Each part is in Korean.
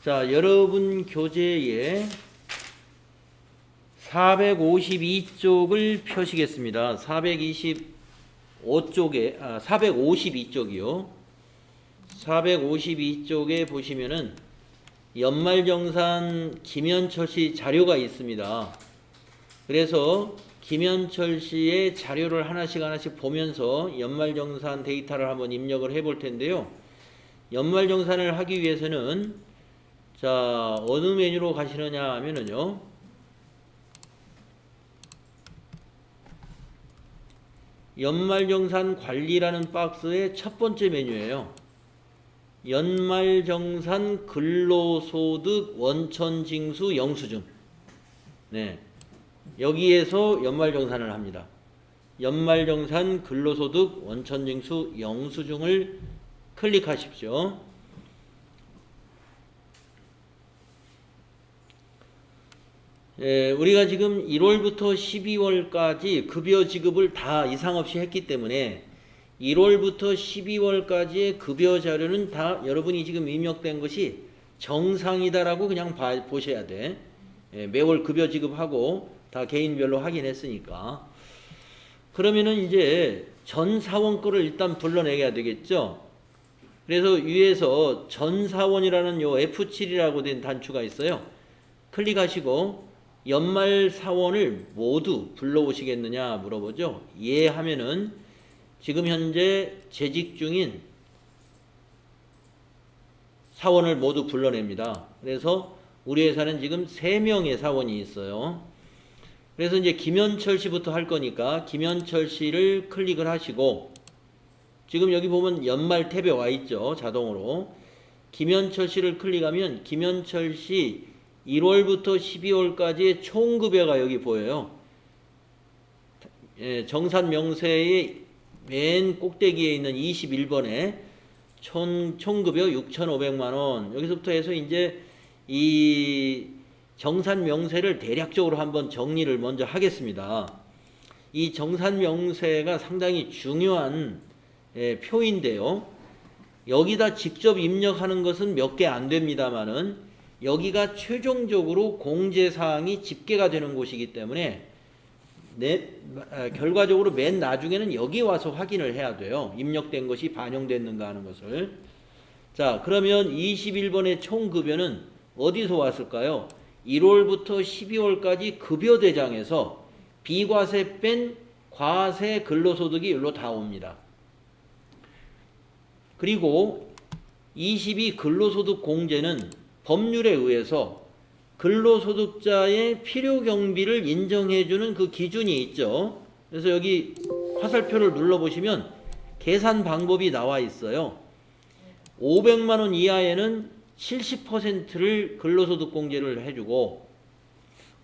자, 여러분 교재에 452쪽을 펴시겠습니다. 425쪽에 452쪽이요. 452쪽에 보시면은 연말정산 김현철 씨 자료가 있습니다. 그래서 김현철 씨의 자료를 하나씩 보면서 연말정산 데이터를 한번 입력을 해볼 텐데요. 연말정산을 하기 위해서는 자, 어느 메뉴로 가시느냐 하면은요. 연말정산 관리라는 박스의 첫 번째 메뉴예요. 연말정산 근로소득 원천징수 영수증. 네. 여기에서 연말정산을 합니다. 연말정산 근로소득 원천징수 영수증을 클릭하십시오. 우리가 지금 1월부터 12월까지 급여 지급을 다 이상 없이 했기 때문에 1월부터 12월까지의 급여 자료는 다 여러분이 지금 입력된 것이 정상이다라고 그냥 보셔야 돼. 매월 급여 지급하고 다 개인별로 확인했으니까. 그러면은 이제 전 사원 거를 일단 불러내야 되겠죠. 그래서 위에서 전 사원이라는 요 F7이라고 된 단추가 있어요. 클릭하시고 연말 사원을 모두 불러오시겠느냐 물어보죠. 예 하면은 지금 현재 재직 중인 사원을 모두 불러냅니다. 그래서 우리 회사는 지금 3명의 사원이 있어요. 그래서 이제 김현철 씨부터 할 거니까 김현철 씨를 클릭을 하시고 지금 여기 보면 연말 탭에 와 있죠. 자동으로. 김현철 씨를 클릭하면 김현철 씨 1월부터 12월까지의 총급여가 여기 보여요. 정산 명세의 맨 꼭대기에 있는 21번에 총급여 6,500만원. 여기서부터 해서 이제 이 정산 명세를 대략적으로 한번 정리를 먼저 하겠습니다. 이 정산 명세가 상당히 중요한 표인데요. 여기다 직접 입력하는 것은 몇 개 안 됩니다만은 여기가 최종적으로 공제사항이 집계가 되는 곳이기 때문에 결과적으로 맨 나중에는 여기 와서 확인을 해야 돼요. 입력된 것이 반영됐는가 하는 것을. 자, 그러면 21번의 총급여는 어디서 왔을까요? 1월부터 12월까지 급여대장에서 비과세 뺀 과세 근로소득이 여기로 다 옵니다. 그리고 22 근로소득 공제는 법률에 의해서 근로소득자의 필요경비를 인정해주는 그 기준이 있죠. 그래서 여기 화살표를 눌러보시면 계산 방법이 나와 있어요. 500만원 이하에는 70%를 근로소득 공제를 해주고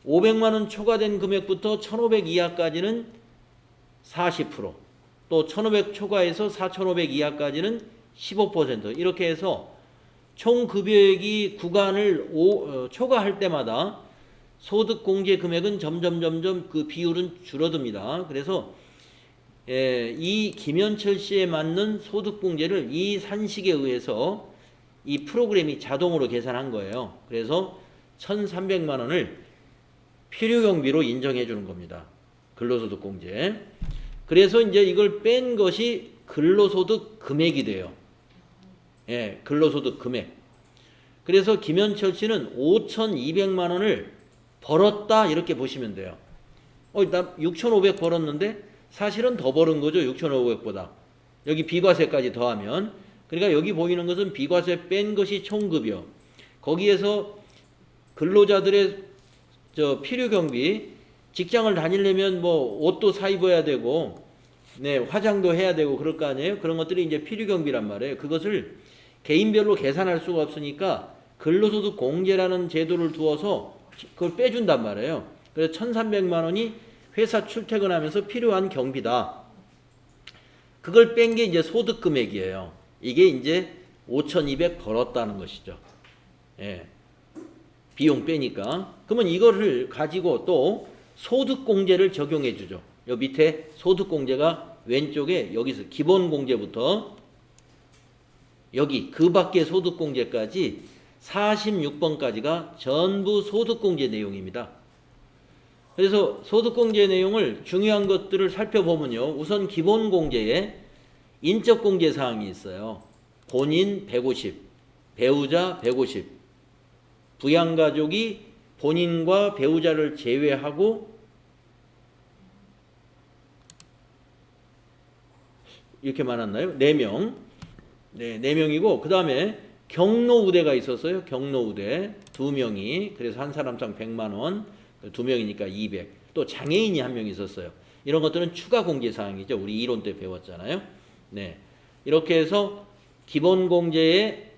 500만원 초과된 금액부터 1500 이하까지는 40%, 또 1500 초과해서 4500 이하까지는 15% 이렇게 해서 총 급여액이 구간을 초과할 때마다 소득공제 금액은 점점 그 비율은 줄어듭니다. 그래서 이 김현철 씨에 맞는 소득공제를 이 산식에 의해서 이 프로그램이 자동으로 계산한 거예요. 그래서 1,300만 원을 필요경비로 인정해 주는 겁니다. 근로소득공제. 그래서 이제 이걸 뺀 것이 근로소득 금액이 돼요. 예, 근로소득 금액. 그래서 김현철 씨는 5,200만 원을 벌었다 이렇게 보시면 돼요. 나 6,500 벌었는데 사실은 더 벌은 거죠. 6,500보다. 여기 비과세까지 더하면. 그러니까 여기 보이는 것은 비과세 뺀 것이 총급여. 거기에서 근로자들의 필요경비, 직장을 다니려면 뭐 옷도 사 입어야 되고, 네, 화장도 해야 되고 그럴 거 아니에요. 그런 것들이 이제 필요경비란 말이에요. 그것을 개인별로 계산할 수가 없으니까 근로소득 공제라는 제도를 두어서 그걸 빼준단 말이에요. 그래서 1,300만 원이 회사 출퇴근하면서 필요한 경비다. 그걸 뺀 게 이제 소득 금액이에요. 이게 이제 5,200 벌었다는 것이죠. 예. 비용 빼니까. 그러면 이거를 가지고 또 소득 공제를 적용해 주죠. 여기 밑에 소득 공제가 왼쪽에 여기서 기본 공제부터 여기 그 밖의 소득공제까지 46번까지가 전부 소득공제 내용입니다. 그래서 소득공제 내용을 중요한 것들을 살펴보면요. 우선 기본공제에 인적공제 사항이 있어요. 본인 150, 배우자 150, 부양가족이 본인과 배우자를 제외하고 이렇게 많았나요? 4명. 네, 4명이고 그 다음에 경로우대가 있었어요. 경로우대 2명이. 그래서 한 사람당 100만 원. 2명이니까 200. 또 장애인이 1명 있었어요. 이런 것들은 추가 공제 사항이죠. 우리 이론 때 배웠잖아요. 네. 이렇게 해서 기본 공제에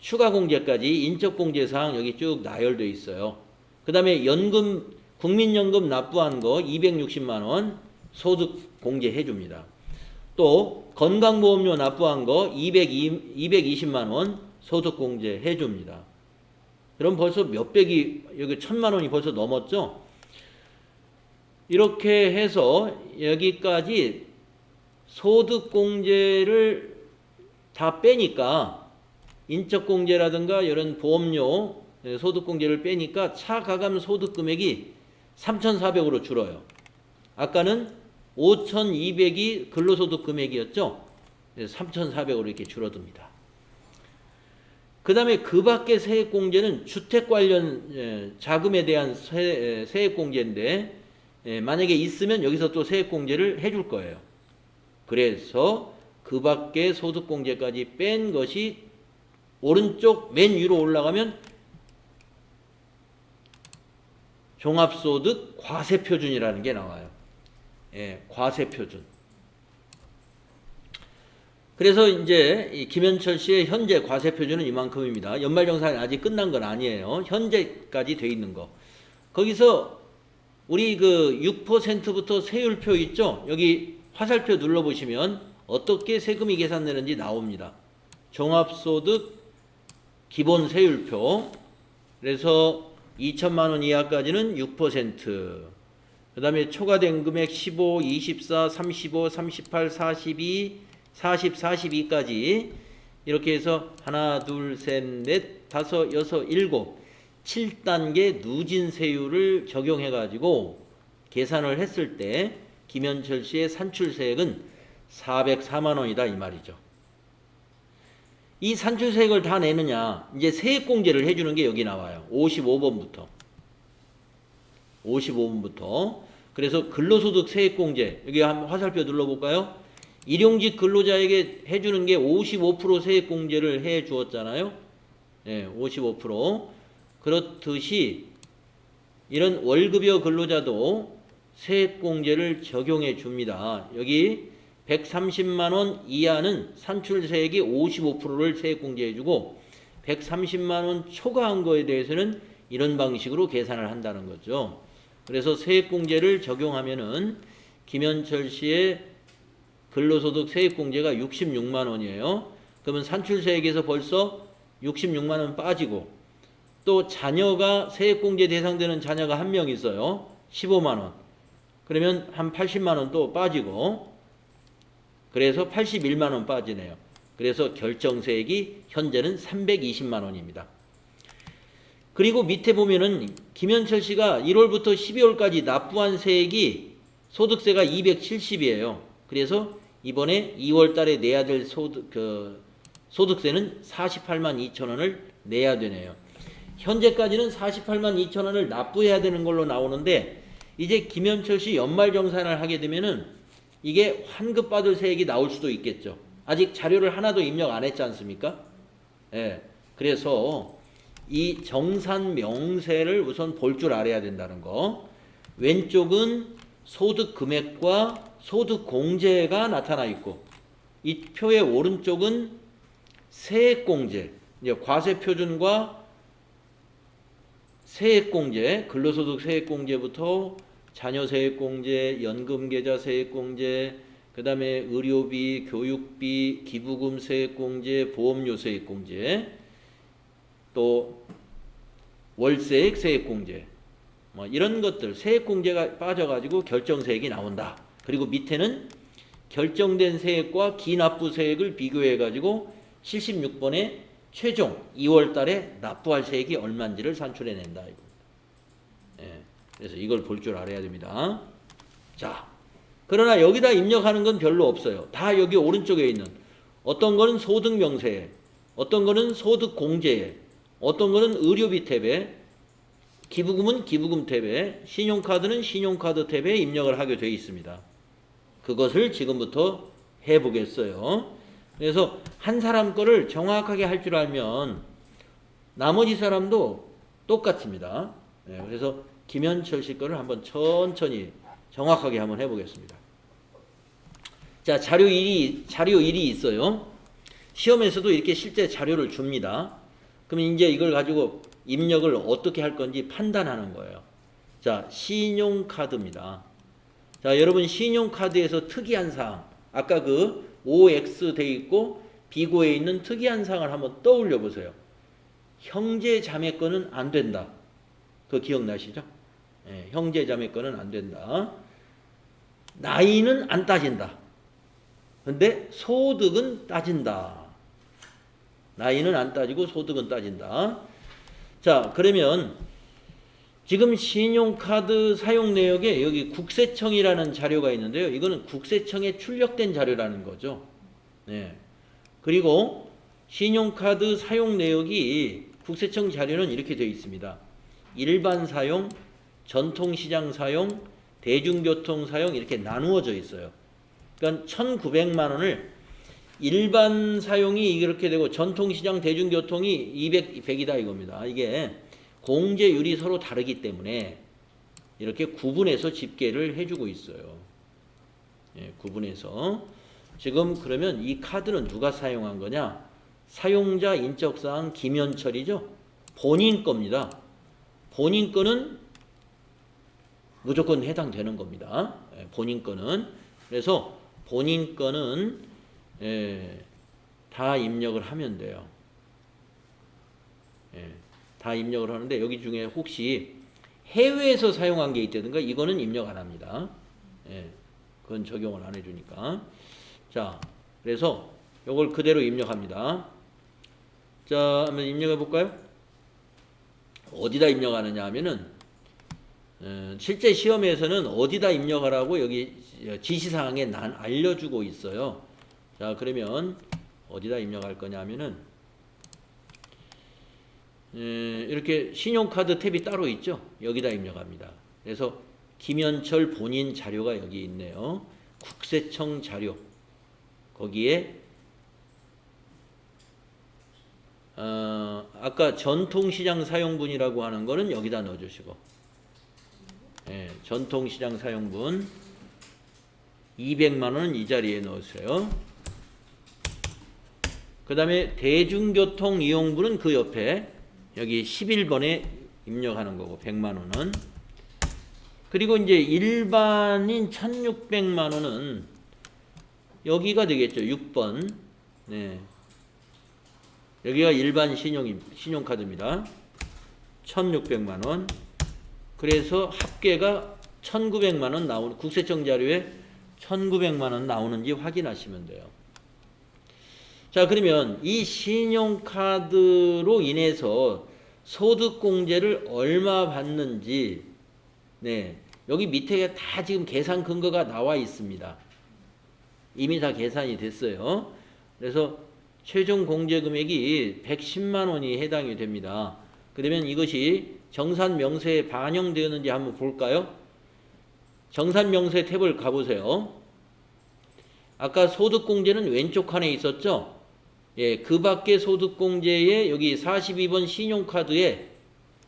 추가 공제까지 인적 공제 사항 여기 쭉 나열되어 있어요. 그 다음에 연금, 국민연금 납부한 거 260만 원 소득 공제해 줍니다. 또 건강보험료 납부한 거 220만 원 소득 공제해 줍니다. 그럼 벌써 몇백이 여기 1000만 원이 벌써 넘었죠. 이렇게 해서 여기까지 소득 공제를 다 빼니까 인적 공제라든가 이런 보험료 소득 공제를 빼니까 차가감 소득 금액이 3,400으로 줄어요. 아까는 5,200이 근로소득 금액이었죠. 3,400으로 이렇게 줄어듭니다. 그 다음에 그 밖의 세액공제는 주택 관련 자금에 대한 세액공제인데 만약에 있으면 여기서 또 세액공제를 해줄 거예요. 그래서 그 밖의 소득공제까지 뺀 것이 오른쪽 맨 위로 올라가면 종합소득 과세표준이라는 게 나와요. 예, 과세표준. 그래서 이제 이 김현철 씨의 현재 과세표준은 이만큼입니다. 연말정산이 아직 끝난 건 아니에요. 현재까지 돼 있는 거. 거기서 우리 그 6%부터 세율표 있죠? 여기 화살표 눌러보시면 어떻게 세금이 계산되는지 나옵니다. 종합소득 기본 세율표. 그래서 2천만 원 이하까지는 6%. 그 다음에 초과된 금액 15, 24, 35, 38, 42, 40, 42까지 이렇게 해서 하나, 둘, 셋, 넷, 다섯, 여섯, 일곱 7단계 누진세율을 적용해가지고 계산을 했을 때 김현철 씨의 산출세액은 404만 원이다 이 말이죠. 이 산출세액을 다 내느냐 이제 세액공제를 해주는 게 여기 나와요. 55번부터 그래서 근로소득 세액공제 여기 한번 화살표 눌러볼까요? 일용직 근로자에게 해주는 게 55% 세액공제를 해 주었잖아요. 네, 55%. 그렇듯이 이런 월급여 근로자도 세액공제를 적용해 줍니다. 여기 130만 원 이하는 산출세액이 55%를 세액공제해 주고 130만 원 초과한 거에 대해서는 이런 방식으로 계산을 한다는 거죠. 그래서 세액공제를 적용하면은 김현철 씨의 근로소득 세액공제가 66만 원이에요. 그러면 산출세액에서 벌써 66만 원 빠지고 또 자녀가 세액공제 대상되는 자녀가 한 명 있어요. 15만 원. 그러면 한 80만 원 또 빠지고 그래서 81만 원 빠지네요. 그래서 결정세액이 현재는 320만 원입니다. 그리고 밑에 보면은 김현철 씨가 1월부터 12월까지 납부한 세액이 소득세가 270이에요. 그래서 이번에 2월 달에 내야 될 소득세는 48만 2천 원을 내야 되네요. 현재까지는 48만 2천 원을 납부해야 되는 걸로 나오는데 이제 김현철 씨 연말정산을 하게 되면은 이게 환급받을 세액이 나올 수도 있겠죠. 아직 자료를 하나도 입력 안 했지 않습니까? 예. 그래서 이 정산 명세를 우선 볼 줄 알아야 된다는 거. 왼쪽은 소득 금액과 소득 공제가 나타나 있고 이 표의 오른쪽은 세액공제, 이제 과세표준과 세액공제, 근로소득 세액공제부터 자녀세액공제, 연금계좌 세액공제, 그 다음에 의료비, 교육비, 기부금 세액공제, 보험료 세액공제, 또 월세액 세액공제, 뭐 이런 것들 세액공제가 빠져가지고 결정세액이 나온다. 그리고 밑에는 결정된 세액과 기납부 세액을 비교해가지고 76번에 최종 2월 달에 납부할 세액이 얼마인지를 산출해낸다. 예, 그래서 이걸 볼 줄 알아야 됩니다. 자, 그러나 여기다 입력하는 건 별로 없어요. 다 여기 오른쪽에 있는 어떤 거는 소득 명세에, 어떤 거는 소득 공제에, 어떤 거는 의료비 탭에, 기부금은 기부금 탭에, 신용카드는 신용카드 탭에 입력을 하게 되어 있습니다. 그것을 지금부터 해보겠어요. 그래서 한 사람 거를 정확하게 할 줄 알면 나머지 사람도 똑같습니다. 네, 그래서 김현철 씨 거를 한번 천천히 정확하게 한번 해보겠습니다. 자, 자료 1이 있어요. 시험에서도 이렇게 실제 자료를 줍니다. 그럼 이제 이걸 가지고 입력을 어떻게 할 건지 판단하는 거예요. 자, 신용카드입니다. 자, 여러분 신용카드에서 특이한 사항, 아까 그 OX 돼 있고 비고에 있는 특이한 사항을 한번 떠올려 보세요. 형제 자매 거는 안 된다. 그거 기억나시죠? 네, 형제 자매 거는 안 된다. 나이는 안 따진다. 근데 소득은 따진다. 나이는 안 따지고 소득은 따진다. 자, 그러면 지금 신용카드 사용 내역에 여기 국세청이라는 자료가 있는데요. 이거는 국세청에 출력된 자료라는 거죠. 네. 그리고 신용카드 사용 내역이 국세청 자료는 이렇게 되어 있습니다. 일반 사용, 전통시장 사용, 대중교통 사용 이렇게 나누어져 있어요. 그러니까 1,900만 원을 일반 사용이 이렇게 되고 전통시장, 대중교통이 100이다 이겁니다. 이게 공제율이 서로 다르기 때문에 이렇게 구분해서 집계를 해주고 있어요. 예, 구분해서. 지금 그러면 이 카드는 누가 사용한 거냐? 사용자 인적사항 김현철이죠. 본인 겁니다. 본인 거는 무조건 해당되는 겁니다. 예, 본인 거는. 그래서 본인 거는 다 입력을 하면 돼요. 예. 다 입력을 하는데 여기 중에 혹시 해외에서 사용한 게 있다든가 이거는 입력 안 합니다. 예, 그건 적용을 안 해주니까. 자, 그래서 이걸 그대로 입력합니다. 자, 한번 입력해 볼까요? 어디다 입력하느냐 하면은 실제 시험에서는 어디다 입력하라고 여기 지시사항에 알려주고 있어요. 자, 그러면 어디다 입력할 거냐 하면은 이렇게 신용카드 탭이 따로 있죠. 여기다 입력합니다. 그래서 김현철 본인 자료가 여기 있네요. 국세청 자료. 거기에 아까 전통시장 사용분이라고 하는 거는 여기다 넣어주시고, 예, 전통시장 사용분 200만 원은 이 자리에 넣으세요. 그 다음에 대중교통 이용분은 그 옆에 여기 11번에 입력하는 거고 100만 원은. 그리고 이제 일반인 1,600만 원은 여기가 되겠죠. 6번. 네. 여기가 일반 신용카드입니다. 1,600만 원. 그래서 합계가 1,900만 원 나오는, 국세청 자료에 1,900만 원 나오는지 확인하시면 돼요. 자, 그러면 이 신용카드로 인해서 소득공제를 얼마 받는지, 네, 여기 밑에 다 지금 계산 근거가 나와 있습니다. 이미 다 계산이 됐어요. 그래서 최종 공제 금액이 110만 원이 해당이 됩니다. 그러면 이것이 정산명세에 반영되었는지 한번 볼까요? 정산명세 탭을 가보세요. 아까 소득공제는 왼쪽 칸에 있었죠? 예, 그 밖에 소득공제에 여기 42번 신용카드에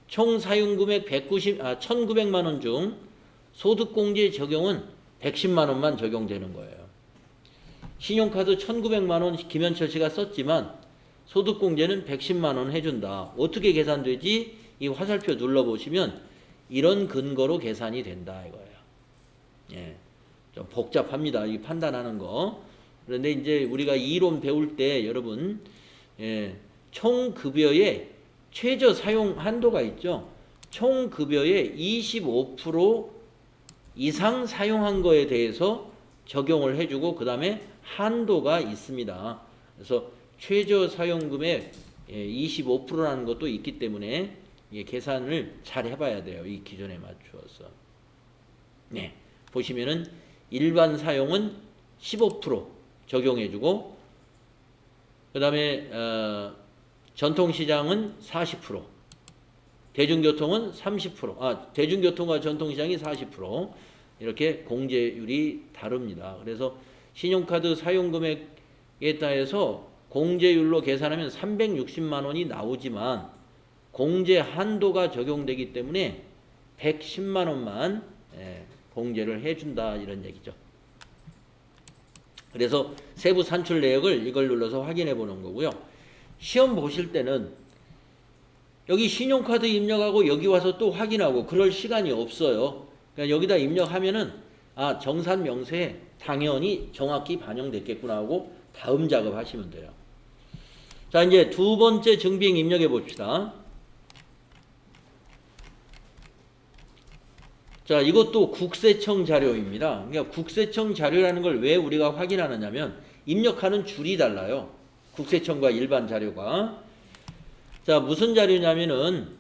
총 사용금액 1,900만 원 중 소득공제 적용은 110만 원만 적용되는 거예요. 신용카드 1,900만 원 김현철 씨가 썼지만 소득공제는 110만 원 해준다. 어떻게 계산되지? 이 화살표 눌러보시면 이런 근거로 계산이 된다 이거예요. 예, 좀 복잡합니다. 이 판단하는 거. 그런데 이제 우리가 이론 배울 때 여러분, 예, 총급여의 최저 사용 한도가 있죠. 총급여의 25% 이상 사용한 거에 대해서 적용을 해주고 그 다음에 한도가 있습니다. 그래서 최저 사용금액 25%라는 것도 있기 때문에 계산을 잘 해봐야 돼요. 이 기준에 맞추어서. 네, 보시면은 일반 사용은 15% 적용해주고, 그 다음에 전통시장은 40%, 대중교통은 30%, 대중교통과 전통시장이 40%, 이렇게 공제율이 다릅니다. 그래서 신용카드 사용금액에 따라서 공제율로 계산하면 360만 원이 나오지만 공제 한도가 적용되기 때문에 110만 원만 공제를 해준다, 이런 얘기죠. 그래서 세부 산출 내역을 이걸 눌러서 확인해 보는 거고요. 시험 보실 때는 여기 신용카드 입력하고 여기 와서 또 확인하고 그럴 시간이 없어요. 그러니까 여기다 입력하면은 정산 명세에 당연히 정확히 반영됐겠구나 하고 다음 작업하시면 돼요. 자, 이제 두 번째 증빙 입력해 봅시다. 자, 이것도 국세청 자료입니다. 그러니까 국세청 자료라는 걸 왜 우리가 확인하느냐면 입력하는 줄이 달라요. 국세청과 일반 자료가. 자, 무슨 자료냐면은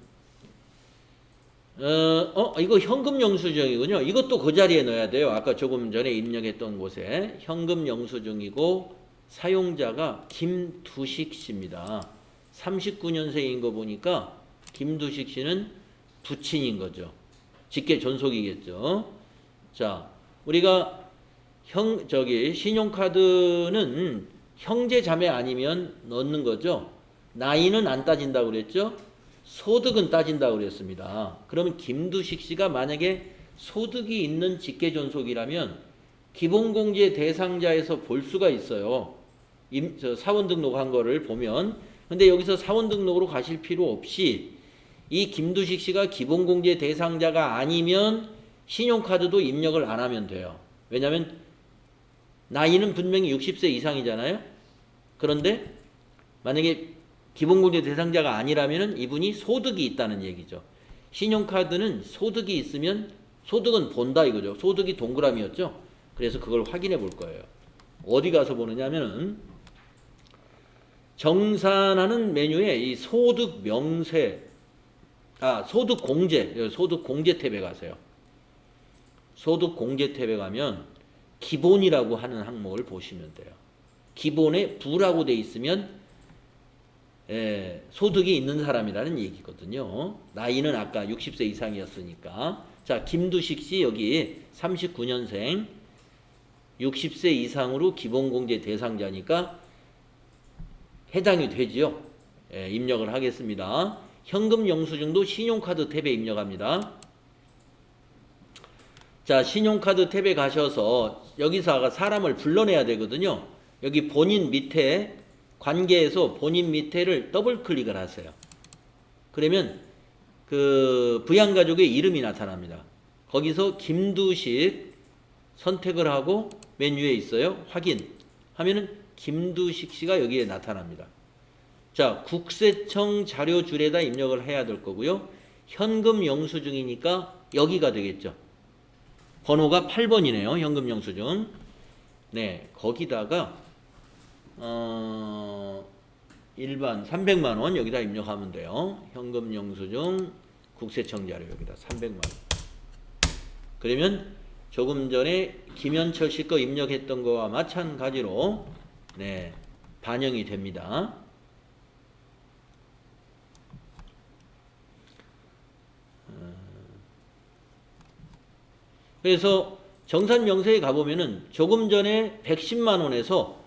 이거 현금 영수증이군요. 이것도 그 자리에 넣어야 돼요. 아까 조금 전에 입력했던 곳에 현금 영수증이고 사용자가 김두식 씨입니다. 39년생인 거 보니까 김두식 씨는 부친인 거죠. 직계 존속이겠죠. 자, 우리가 신용카드는 형제 자매 아니면 넣는 거죠. 나이는 안 따진다고 그랬죠. 소득은 따진다고 그랬습니다. 그러면 김두식 씨가 만약에 소득이 있는 직계 존속이라면 기본공제 대상자에서 볼 수가 있어요. 사원 등록한 거를 보면. 근데 여기서 사원 등록으로 가실 필요 없이 이 김두식 씨가 기본공제 대상자가 아니면 신용카드도 입력을 안 하면 돼요. 왜냐하면 나이는 분명히 60세 이상이잖아요. 그런데 만약에 기본공제 대상자가 아니라면 이분이 소득이 있다는 얘기죠. 신용카드는 소득이 있으면 소득은 본다 이거죠. 소득이 동그라미였죠. 그래서 그걸 확인해 볼 거예요. 어디 가서 보느냐면은 정산하는 메뉴에 이 소득 명세, 소득 공제 탭에 가세요. 소득 공제 탭에 가면 기본이라고 하는 항목을 보시면 돼요. 기본에 부라고 돼 있으면 소득이 있는 사람이라는 얘기거든요. 나이는 아까 60세 이상이었으니까. 자, 김두식 씨 여기 39년생 60세 이상으로 기본공제 대상자니까 해당이 되지요. 입력을 하겠습니다. 현금 영수증도 신용카드 탭에 입력합니다. 자, 신용카드 탭에 가셔서 여기서 아까 사람을 불러내야 되거든요. 여기 본인 밑에 관계에서 본인 밑에를 더블 클릭을 하세요. 그러면 그 부양가족의 이름이 나타납니다. 거기서 김두식 선택을 하고 맨 위에 있어요. 확인 하면은 김두식 씨가 여기에 나타납니다. 자, 국세청 자료줄에다 입력을 해야 될 거고요. 현금 영수증이니까 여기가 되겠죠. 번호가 8번이네요. 현금 영수증. 네, 거기다가 일반 300만 원 여기다 입력하면 돼요. 현금 영수증 국세청 자료 여기다 300만 원. 그러면 조금 전에 김현철 씨 거 입력했던 거와 마찬가지로 반영이 됩니다. 그래서 정산 명세에 가보면은 조금 전에 110만 원에서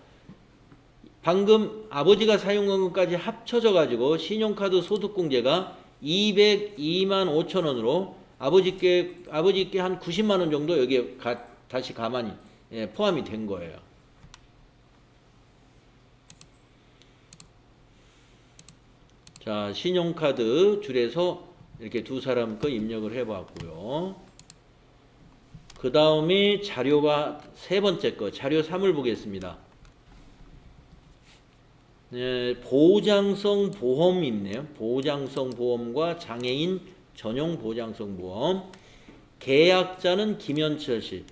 방금 아버지가 사용한 것까지 합쳐져 가지고 신용카드 소득공제가 202만 5천 원으로 아버지께 한 90만 원 정도 여기에 다시 가만히 포함이 된 거예요. 자, 신용카드 줄에서 이렇게 두 사람 거 입력을 해봤고요. 그 다음에 자료가 세 번째 거, 자료 3을 보겠습니다. 보장성 보험 있네요. 보장성 보험과 장애인 전용 보장성 보험. 계약자는 김현철 씨.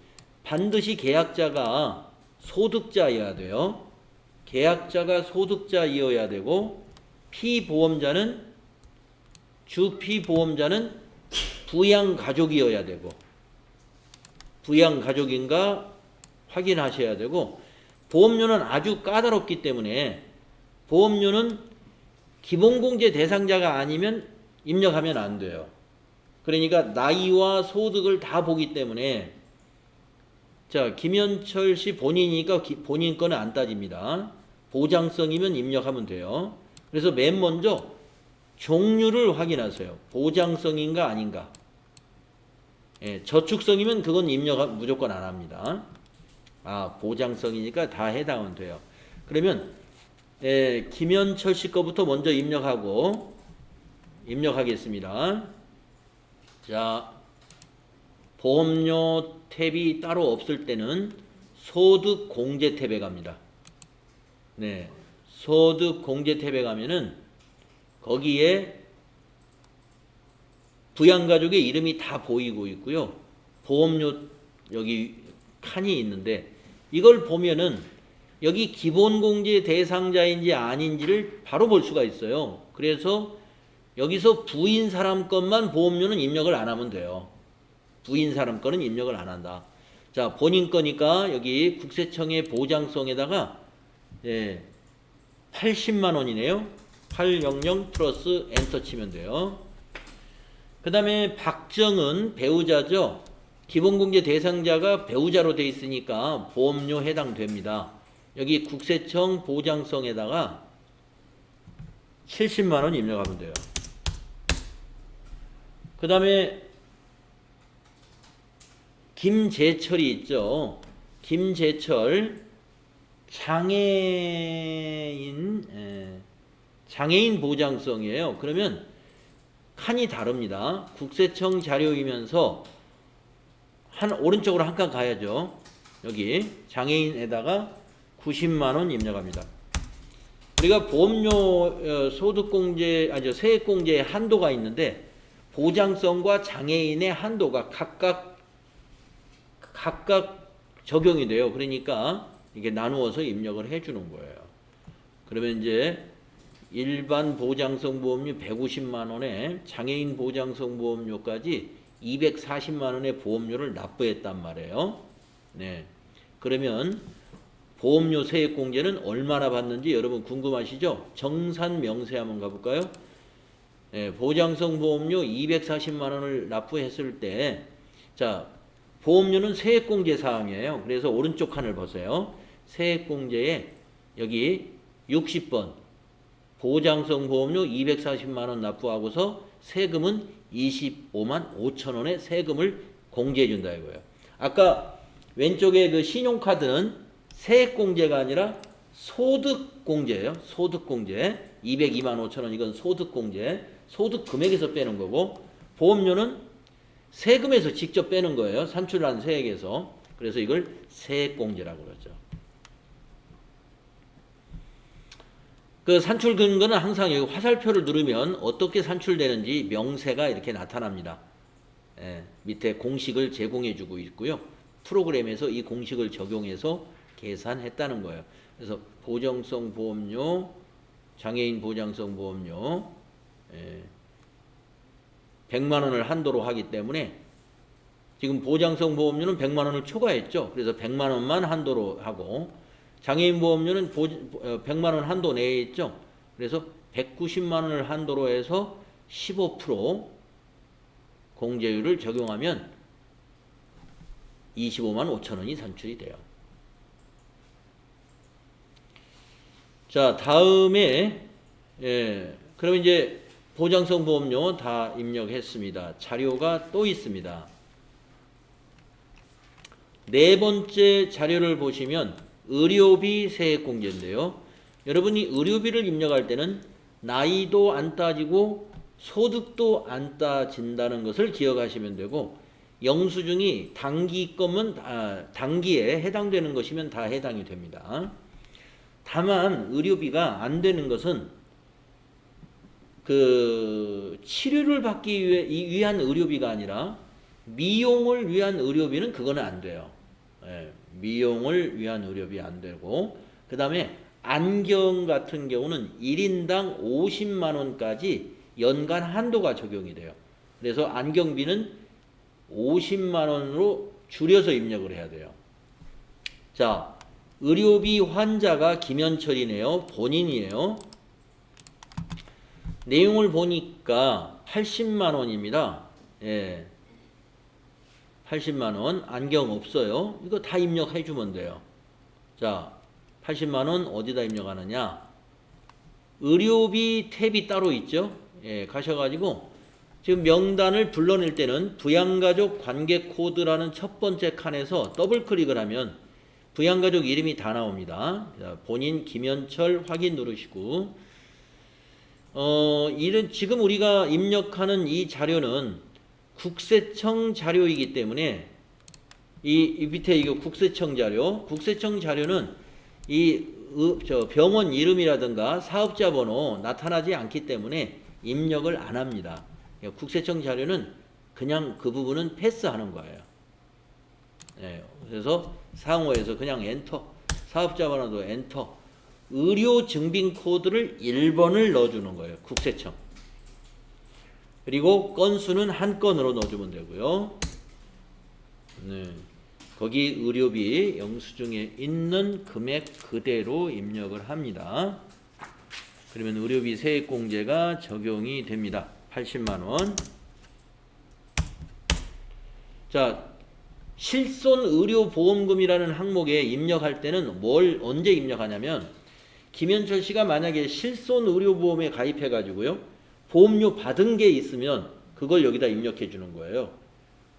반드시 계약자가 소득자여야 돼요. 계약자가 소득자이어야 되고, 피보험자는 주 피보험자는 부양 가족이어야 되고 부양 가족인가 확인하셔야 되고 보험료는 아주 까다롭기 때문에 보험료는 기본공제 대상자가 아니면 입력하면 안 돼요. 그러니까 나이와 소득을 다 보기 때문에 자 김현철 씨 본인이니까 본인 거는 안 따집니다. 보장성이면 입력하면 돼요. 그래서 맨 먼저 종류를 확인하세요. 보장성인가 아닌가. 예, 저축성이면 그건 입력 무조건 안 합니다. 아 보장성이니까 다 해당은 돼요. 그러면 김현철 씨 거부터 먼저 입력하겠습니다. 자, 보험료 탭이 따로 없을 때는 소득 공제 탭에 갑니다. 네, 소득 공제 탭에 가면은 거기에 부양가족의 이름이 다 보이고 있고요. 보험료 여기 칸이 있는데 이걸 보면은 여기 기본공제 대상자인지 아닌지를 바로 볼 수가 있어요. 그래서 여기서 부인 사람 것만 보험료는 입력을 안 하면 돼요. 부인 사람 거는 입력을 안 한다. 자, 본인 거니까 여기 국세청의 보장성에다가 80만 원이네요. 800 플러스 엔터 치면 돼요. 그 다음에 박정은 배우자죠. 기본공제 대상자가 배우자로 돼 있으니까 보험료 해당됩니다. 여기 국세청 보장성에다가 70만 원 입력하면 돼요. 그 다음에 김재철이 있죠. 김재철 장애인 보장성이에요. 그러면 칸이 다릅니다. 국세청 자료이면서 오른쪽으로 한 칸 가야죠. 여기 장애인에다가 90만 원 입력합니다. 우리가 보험료 소득공제 세액공제의 한도가 있는데 보장성과 장애인의 한도가 각각 적용이 돼요. 그러니까 이게 나누어서 입력을 해주는 거예요. 그러면 이제 일반 보장성 보험료 150만 원에 장애인 보장성 보험료까지 240만 원의 보험료를 납부했단 말이에요. 네. 그러면 보험료 세액공제는 얼마나 받는지 여러분 궁금하시죠? 정산 명세 한번 가볼까요? 네, 보장성 보험료 240만 원을 납부했을 때, 자, 보험료는 세액공제 사항이에요. 그래서 오른쪽 칸을 보세요. 세액공제에 여기 60번 보장성 보험료 240만 원 납부하고서 세금은 25만 5천 원의 세금을 공제해 준다 이거예요. 아까 왼쪽에 그 신용카드는 세액공제가 아니라 소득공제예요. 소득공제. 202만 5천 원 이건 소득공제. 소득 금액에서 빼는 거고 보험료는 세금에서 직접 빼는 거예요. 산출한 세액에서. 그래서 이걸 세액공제라고 그러죠. 그 산출 근거는 항상 여기 화살표를 누르면 어떻게 산출되는지 명세가 이렇게 나타납니다. 밑에 공식을 제공해 주고 있고요. 프로그램에서 이 공식을 적용해서 계산했다는 거예요. 그래서 보정성 보험료, 장애인 보장성 보험료 100만 원을 한도로 하기 때문에 지금 보장성 보험료는 100만 원을 초과했죠. 그래서 100만 원만 한도로 하고 장애인 보험료는 100만 원 한도 내에 있죠. 그래서 190만 원을 한도로 해서 15% 공제율을 적용하면 25만 5천 원이 산출이 돼요. 자, 다음에 그러면 이제 보장성 보험료 다 입력했습니다. 자료가 또 있습니다. 네 번째 자료를 보시면 의료비 세액공제인데요. 여러분이 의료비를 입력할 때는 나이도 안 따지고 소득도 안 따진다는 것을 기억하시면 되고 영수증이 단기 거면 단기에 해당되는 것이면 다 해당이 됩니다. 다만 의료비가 안 되는 것은 그 치료를 받기 위한 의료비가 아니라 미용을 위한 의료비는 그거는 안 돼요. 미용을 위한 의료비 안 되고 그 다음에 안경 같은 경우는 1인당 50만 원까지 연간 한도가 적용이 돼요. 그래서 안경비는 50만 원으로 줄여서 입력을 해야 돼요. 자, 의료비 환자가 김현철이네요. 본인이에요. 내용을 보니까 80만 원입니다. 예. 80만 원. 안경 없어요. 이거 다 입력해 주면 돼요. 자, 80만 원 어디다 입력하느냐? 의료비 탭이 따로 있죠. 예, 가셔가지고 지금 명단을 불러낼 때는 부양가족 관계 코드라는 첫 번째 칸에서 더블 클릭을 하면 부양가족 이름이 다 나옵니다. 자, 본인 김현철 확인 누르시고 지금 우리가 입력하는 이 자료는 국세청 자료이기 때문에 이 밑에 이거 국세청 자료는 병원 이름이라든가 사업자 번호 나타나지 않기 때문에 입력을 안 합니다. 국세청 자료는 그냥 그 부분은 패스하는 거예요. 네, 그래서 상호에서 그냥 엔터, 사업자 번호도 엔터, 의료 증빙 코드를 1번을 넣어주는 거예요. 국세청. 그리고 건수는 한 건으로 넣어주면 되고요. 네. 거기 의료비 영수증에 있는 금액 그대로 입력을 합니다. 그러면 의료비 세액공제가 적용이 됩니다. 80만 원. 자, 실손의료보험금이라는 항목에 입력할 때는 언제 입력하냐면 김현철 씨가 만약에 실손의료보험에 가입해 가지고요. 보험료 받은 게 있으면 그걸 여기다 입력해 주는 거예요.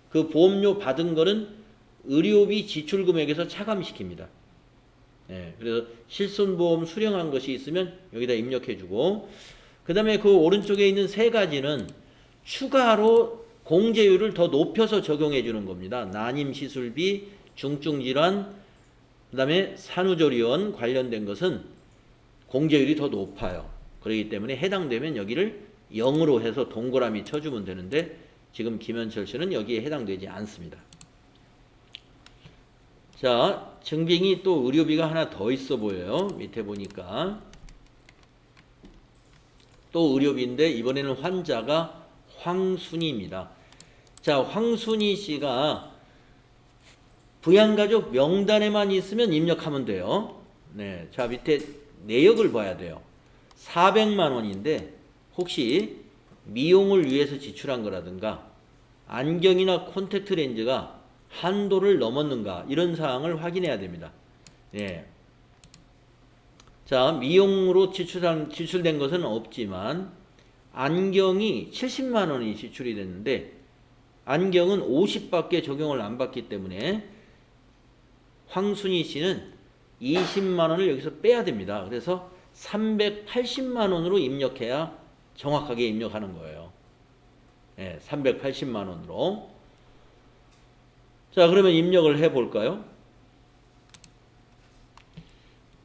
그 보험료 받은 거는 의료비 지출 금액에서 차감시킵니다. 네, 그래서 실손보험 수령한 것이 있으면 여기다 입력해 주고 그 다음에 그 오른쪽에 있는 세 가지는 추가로 공제율을 더 높여서 적용해 주는 겁니다. 난임시술비, 중증질환, 그 다음에 산후조리원 관련된 것은 공제율이 더 높아요. 그렇기 때문에 해당되면 여기를 0으로 해서 동그라미 쳐주면 되는데 지금 김현철 씨는 여기에 해당되지 않습니다. 자, 증빙이 또 의료비가 하나 더 있어 보여요. 밑에 보니까 또 의료비인데 이번에는 환자가 황순희입니다. 자, 황순희 씨가 부양가족 명단에만 있으면 입력하면 돼요. 네, 자 밑에 내역을 봐야 돼요. 400만 원인데 혹시 미용을 위해서 지출한 거라든가 안경이나 콘택트 렌즈가 한도를 넘었는가 이런 사항을 확인해야 됩니다. 네. 자, 미용으로 지출된 것은 없지만 안경이 70만 원이 지출이 됐는데 안경은 50밖에 적용을 안 받기 때문에 황순희 씨는 20만 원을 여기서 빼야 됩니다. 그래서 380만 원으로 입력해야 정확하게 입력하는 거예요. 네, 380만 원으로. 자, 그러면 입력을 해 볼까요?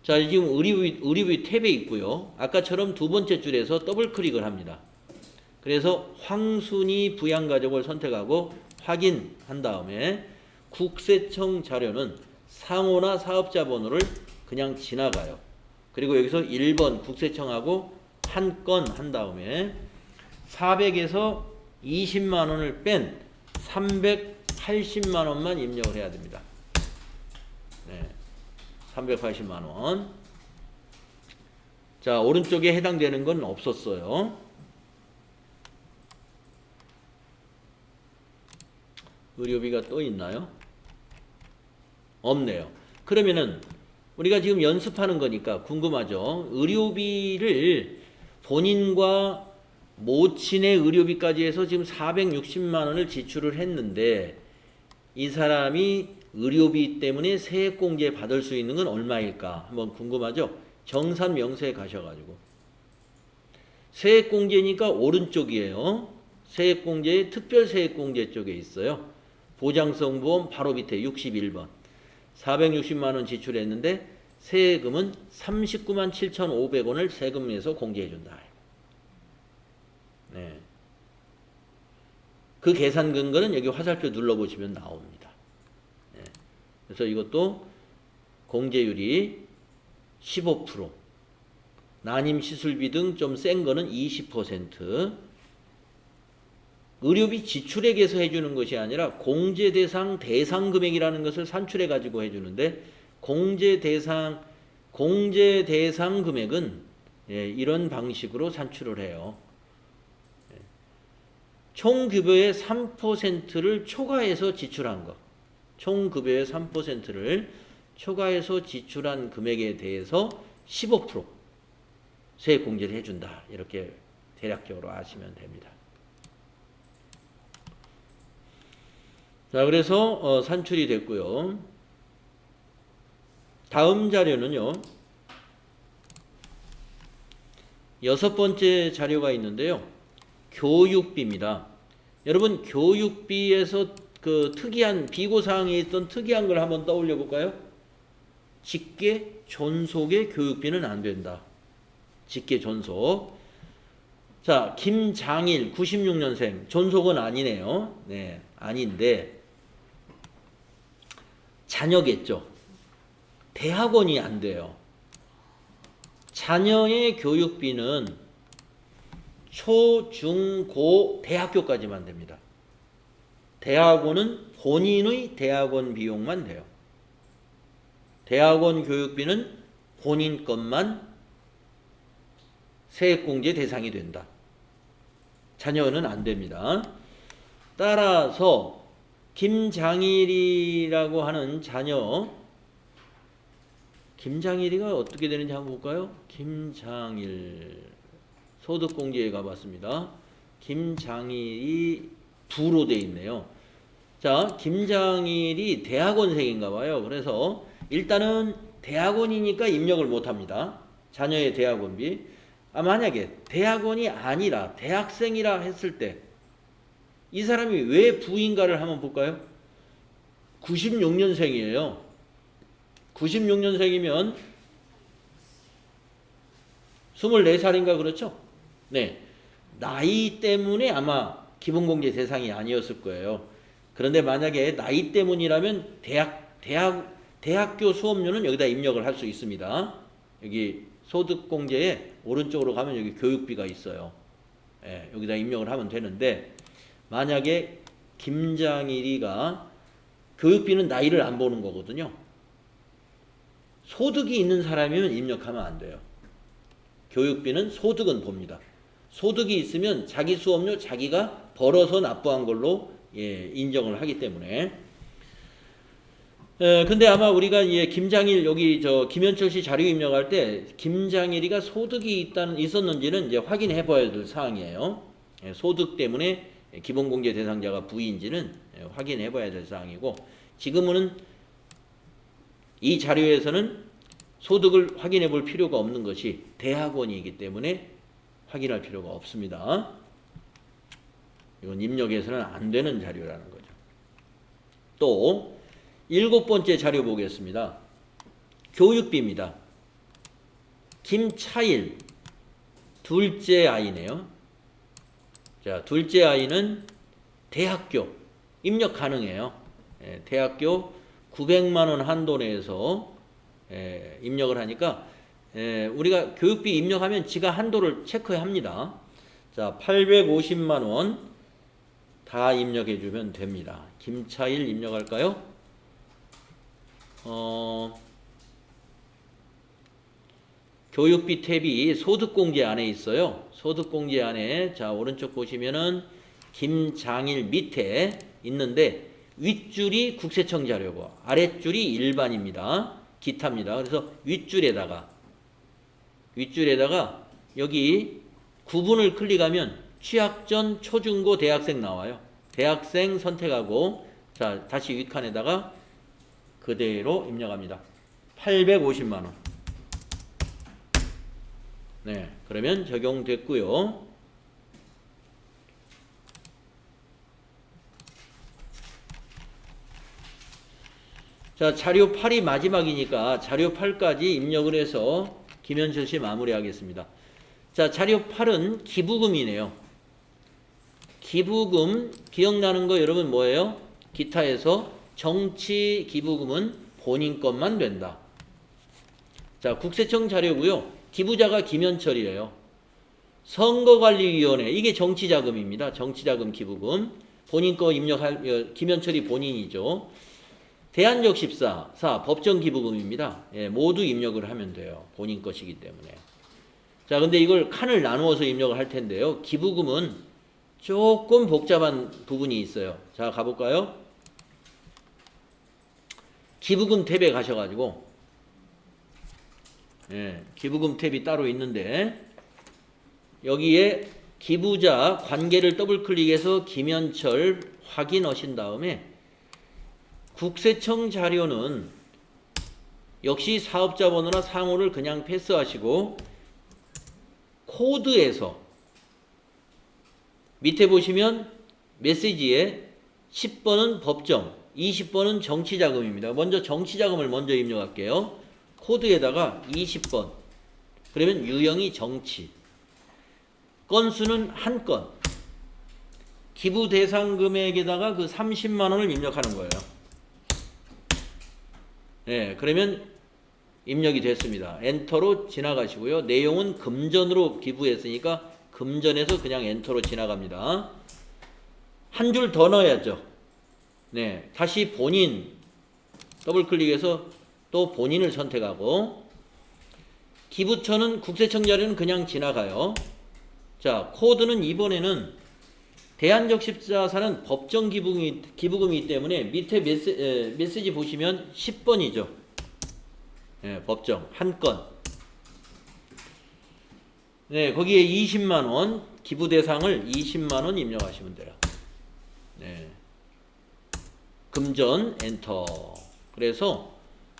자, 지금 의료비 탭에 있고요. 아까처럼 두 번째 줄에서 더블 클릭을 합니다. 그래서 황순희 부양가족을 선택하고 확인한 다음에 국세청 자료는 상호나 사업자 번호를 그냥 지나가요. 그리고 여기서 1번 국세청하고 한 건 한 다음에 400에서 20만 원을 뺀 380만 원만 입력을 해야 됩니다. 네, 380만 원. 자, 오른쪽에 해당되는 건 없었어요. 의료비가 또 있나요? 없네요. 그러면은 우리가 지금 연습하는 거니까 궁금하죠. 의료비를 본인과 모친의 의료비까지 해서 지금 460만 원을 지출을 했는데 이 사람이 의료비 때문에 세액공제 받을 수 있는 건 얼마일까? 한번 궁금하죠? 정산명세에 가셔가지고 세액공제니까 오른쪽이에요. 세액공제의 특별세액공제 쪽에 있어요. 보장성보험 바로 밑에 61번 460만 원 지출했는데 세금은 39만 7,500원을 세금에서 공제해준다. 네. 그 계산 근거는 여기 화살표 눌러보시면 나옵니다. 네. 그래서 이것도 공제율이 15%, 난임 시술비 등 좀 센 거는 20%. 의료비 지출액에서 해주는 것이 아니라 공제 대상 금액이라는 것을 산출해 가지고 해주는데, 공제 대상 금액은 이런 방식으로 산출을 해요. 총 급여의 3%를 초과해서 지출한 것, 총 급여의 3%를 초과해서 지출한 금액에 대해서 15% 세액 공제를 해준다. 이렇게 대략적으로 아시면 됩니다. 자, 그래서 산출이 됐고요. 다음 자료는요. 6번째 자료가 있는데요. 교육비입니다. 여러분, 교육비에서 그 특이한 비고사항에 있던 특이한 걸 한번 떠올려 볼까요? 직계 존속의 교육비는 안 된다. 직계 존속. 자, 김장일 96년생 존속은 아니네요. 네, 아닌데 자녀겠죠. 대학원이 안 돼요. 자녀의 교육비는 초, 중, 고, 대학교까지만 됩니다. 대학원은 본인의 대학원 비용만 돼요. 대학원 교육비는 본인 것만 세액공제 대상이 된다. 자녀는 안 됩니다. 따라서 김장일이라고 하는 자녀, 김장일이가 어떻게 되는지 한번 볼까요? 김장일 소득공제에 가봤습니다. 김장일이 부로 돼 있네요. 자, 김장일이 대학원생인가 봐요. 그래서 일단은 대학원이니까 입력을 못합니다. 자녀의 대학원비. 만약에 대학원이 아니라 대학생이라 했을 때 이 사람이 왜 부인가를 한번 볼까요? 96년생이에요. 96년생이면 24살인가 그렇죠? 네. 나이 때문에 아마 기본공제 대상이 아니었을 거예요. 그런데 만약에 나이 때문이라면 대학교 수업료는 여기다 입력을 할 수 있습니다. 여기 소득공제에 오른쪽으로 가면 여기 교육비가 있어요. 예, 여기다 입력을 하면 되는데, 만약에 김장일이가 교육비는 나이를 안 보는 거거든요. 소득이 있는 사람이면 입력하면 안 돼요. 교육비는 소득은 봅니다. 소득이 있으면 자기 수업료 자기가 벌어서 납부한 걸로 인정을 하기 때문에. 근데 아마 우리가 김장일 여기 김현철 씨 자료 입력할 때 김장일이가 소득이 있었는지는 이제 확인해 봐야 될 사항이에요. 소득 때문에 기본공제 대상자가 부인지는 확인해 봐야 될 사항이고, 지금은 이 자료에서는 소득을 확인해 볼 필요가 없는 것이 대학원이기 때문에 확인할 필요가 없습니다. 이건 입력해서는 안 되는 자료라는 거죠. 또 7번째 자료 보겠습니다. 교육비입니다. 김차일 둘째 아이네요. 자, 둘째 아이는 대학교 입력 가능해요. 대학교 900만 원 한도 내에서 입력을 하니까 우리가 교육비 입력하면 지가 한도를 체크합니다. 자, 850만 원 다 입력해 주면 됩니다. 김차일 입력할까요? 교육비 탭이 소득공제 안에 있어요. 소득공제 안에, 자, 오른쪽 보시면은 김장일 밑에 있는데 윗줄이 국세청 자료고 아랫줄이 일반입니다. 기타입니다. 그래서 윗줄에다가 여기 구분을 클릭하면 취학전 초중고 대학생 나와요. 대학생 선택하고, 자, 다시 윗칸에다가 그대로 입력합니다. 850만 원. 네, 그러면 적용됐고요. 자, 자료 8이 마지막이니까 자료 8까지 입력을 해서 김현철 씨 마무리하겠습니다. 자, 자료 8은 기부금이네요. 기부금 기억나는 거 여러분 뭐예요? 기타에서 정치 기부금은 본인 것만 된다. 자, 국세청 자료고요. 기부자가 김현철이에요. 선거관리위원회, 이게 정치자금입니다. 정치자금 기부금. 본인 거 입력할, 김현철이 본인이죠. 대한적십사 법정기부금입니다. 예, 모두 입력을 하면 돼요. 본인 것이기 때문에. 자, 근데 이걸 칸을 나누어서 입력을 할 텐데요. 기부금은 조금 복잡한 부분이 있어요. 자, 가볼까요? 기부금 탭에 가셔가지고, 예, 기부금 탭이 따로 있는데, 여기에 기부자 관계를 더블 클릭해서 김현철 확인하신 다음에, 국세청 자료는 역시 사업자 번호나 상호를 그냥 패스하시고, 코드에서 밑에 보시면 메시지에 10번은 법정, 20번은 정치자금입니다. 먼저 정치자금을 먼저 입력할게요. 코드에다가 20번. 그러면 유형이 정치. 건수는 한 건. 기부 대상 금액에다가 그 30만 원을 입력하는 거예요. 네, 그러면 입력이 됐습니다. 엔터로 지나가시고요. 내용은 금전으로 기부했으니까 금전에서 그냥 엔터로 지나갑니다. 한 줄 더 넣어야죠. 네, 다시 본인 더블 클릭해서 또 본인을 선택하고, 기부처는 국세청 자료는 그냥 지나가요. 자, 코드는 이번에는 대한적십자사는 법정 기부금이기 때문에 밑에 메시지 보시면 10번이죠. 네, 법정 한 건. 네, 거기에 20만 원 기부 대상을 20만 원 입력하시면 돼요. 네. 금전 엔터. 그래서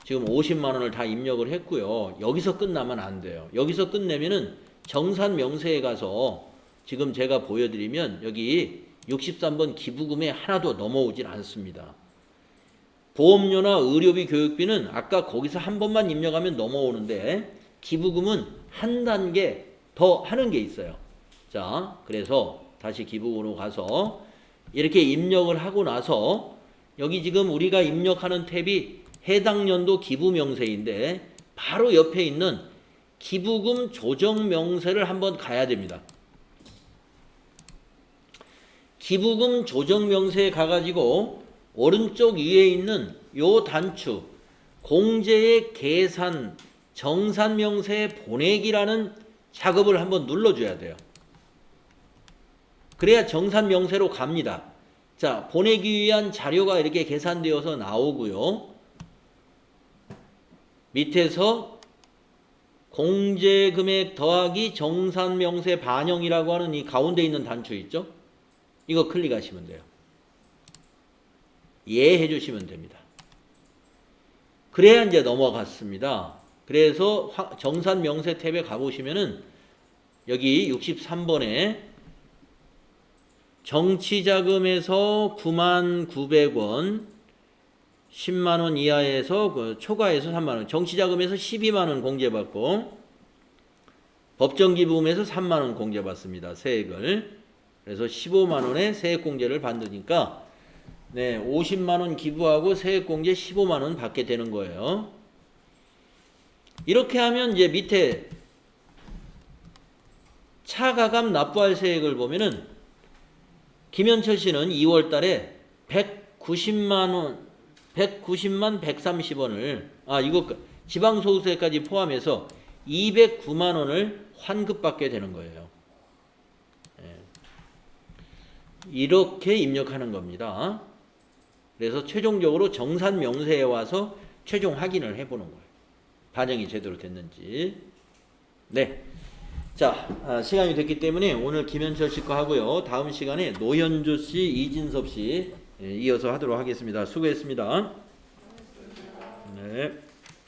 지금 50만 원을 다 입력을 했고요. 여기서 끝나면 안 돼요. 여기서 끝내면은 정산 명세에 가서 지금 제가 보여드리면 여기 63번 기부금에 하나도 넘어오질 않습니다. 보험료나 의료비, 교육비는 아까 거기서 한 번만 입력하면 넘어오는데, 기부금은 한 단계 더 하는 게 있어요. 자, 그래서 다시 기부금으로 가서 이렇게 입력을 하고 나서, 여기 지금 우리가 입력하는 탭이 해당 연도 기부 명세인데 바로 옆에 있는 기부금 조정 명세를 한번 가야 됩니다. 기부금 조정 명세에 가가지고 오른쪽 위에 있는 요 단추 공제의 계산 정산 명세 보내기라는 작업을 한번 눌러줘야 돼요. 그래야 정산 명세로 갑니다. 자, 보내기 위한 자료가 이렇게 계산되어서 나오고요. 밑에서 공제금액 더하기 정산 명세 반영이라고 하는 이 가운데 있는 단추 있죠? 이거 클릭하시면 돼요. 예 해주시면 됩니다. 그래야 이제 넘어갔습니다. 그래서 정산 명세 탭에 가보시면은 여기 63번에 정치자금에서 99,900원 10만원 이하에서 초과해서 3만원, 정치자금에서 12만원 공제받고 법정기부금에서 3만원 공제받습니다. 세액을. 그래서 15만원의 세액공제를 받으니까 네, 50만원 기부하고 세액공제 15만원 받게 되는 거예요. 이렇게 하면 이제 밑에 차가감 납부할 세액을 보면은 김현철 씨는 2월 달에 190만 130원을, 이거 지방소득세까지 포함해서 209만 원을 환급받게 되는 거예요. 이렇게 입력하는 겁니다. 그래서 최종적으로 정산 명세에 와서 최종 확인을 해보는 거예요. 반영이 제대로 됐는지. 네. 자, 시간이 됐기 때문에 오늘 김현철 씨 거 하고요. 다음 시간에 노현주 씨, 이진섭 씨 이어서 하도록 하겠습니다. 수고했습니다. 네.